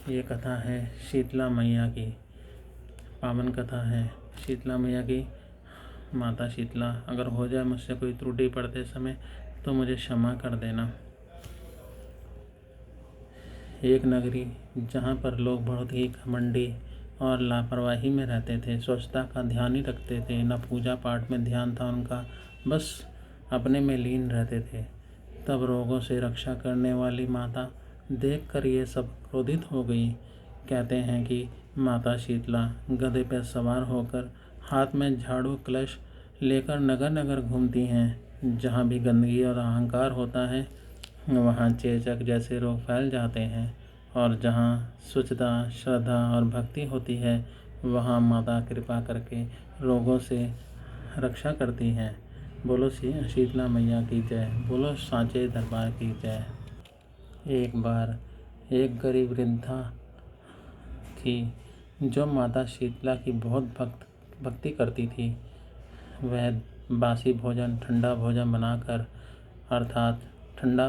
ये कथा है शीतला मैया की। पावन कथा है शीतला मैया की। माता शीतला, अगर हो जाए मुझसे कोई त्रुटि पढ़ते समय तो मुझे क्षमा कर देना। एक नगरी जहाँ पर लोग बहुत ही घमंडी और लापरवाही में रहते थे, स्वच्छता का ध्यान ही रखते थे, न पूजा पाठ में ध्यान था उनका, बस अपने में लीन रहते थे। तब रोगों से रक्षा करने वाली माता देखकर ये सब क्रोधित हो गई। कहते हैं कि माता शीतला गधे पर सवार होकर हाथ में झाड़ू कलश लेकर नगर नगर घूमती हैं। जहाँ भी गंदगी और अहंकार होता है वहाँ चेचक जैसे रोग फैल जाते हैं, और जहाँ स्वच्छता, श्रद्धा और भक्ति होती है वहाँ माता कृपा करके रोगों से रक्षा करती हैं। बोलो शीतला मैया की जय, बोलो सांचे दरबार की जय। एक बार एक गरीब वृद्धा थी जो माता शीतला की बहुत भक्ति करती थी। वह बासी भोजन, ठंडा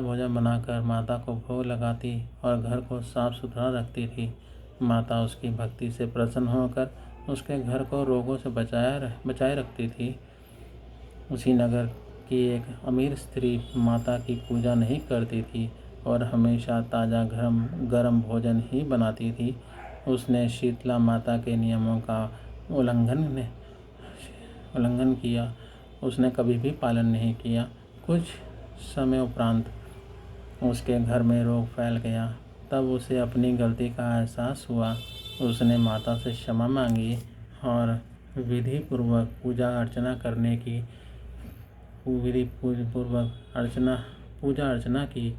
भोजन बनाकर माता को भोग लगाती और घर को साफ सुथरा रखती थी। माता उसकी भक्ति से प्रसन्न होकर उसके घर को रोगों से बचाए रखती थी। उसी नगर की एक अमीर स्त्री माता की पूजा नहीं करती थी और हमेशा ताज़ा गरम भोजन ही बनाती थी। उसने शीतला माता के नियमों का उल्लंघन किया। उसने कभी भी पालन नहीं किया। कुछ समय उपरांत उसके घर में रोग फैल गया। तब उसे अपनी गलती का एहसास हुआ। उसने माता से क्षमा मांगी और विधि पूर्वक पूजा अर्चना की।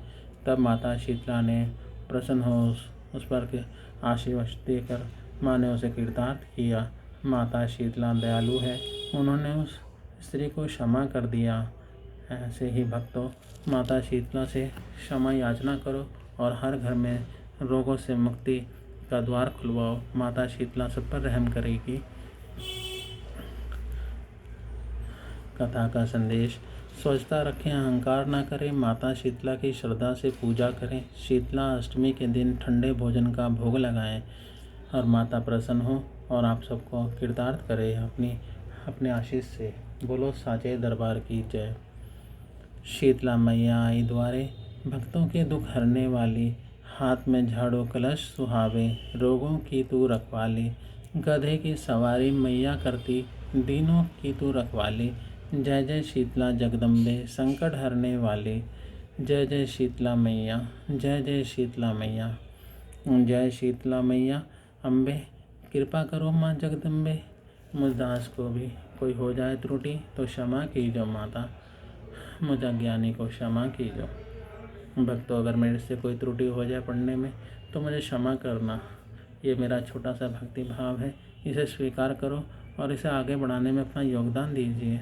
तब माता शीतला ने प्रसन्न हो उस पर के आशीर्वाद देकर माँ ने उसे कृतार्थ किया। माता शीतला दयालु है, उन्होंने उस स्त्री को क्षमा कर दिया। ऐसे ही भक्तों, माता शीतला से क्षमा याचना करो और हर घर में रोगों से मुक्ति का द्वार खुलवाओ। माता शीतला सब पर रहम करेगी। कथा का संदेश: स्वच्छता रखें, अहंकार ना करें, माता शीतला की श्रद्धा से पूजा करें। शीतला अष्टमी के दिन ठंडे भोजन का भोग लगाएं और माता प्रसन्न हो और आप सबको कृतार्थ करे अपने आशीष से। बोलो साचे दरबार की जय। शीतला मैया आई द्वारे, भक्तों के दुख हरने वाली, हाथ में झाड़ू कलश सुहावे, रोगों की तू रखवाली। गधे की सवारी मैया करती, दीनों की तू रखवाली। जय जय शीतला जगदम्बे, संकट हरने वाली। जय जय शीतला मैया, जय जय शीतला मैया। जय शीतला मैया अम्बे, कृपा करो माँ जगदम्बे। मुझ दास को भी कोई हो जाए त्रुटि तो क्षमा कीजो माता, मुझ अज्ञानी को क्षमा कीजो। भक्तों, अगर मेरे से कोई त्रुटि हो जाए पढ़ने में तो मुझे क्षमा करना। ये मेरा छोटा सा भक्ति भाव है, इसे स्वीकार करो और इसे आगे बढ़ाने में अपना योगदान दीजिए।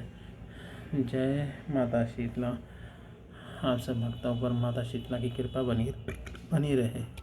जय माता शीतला। आप सब भक्तों पर माता शीतला की कृपा बनी रहे।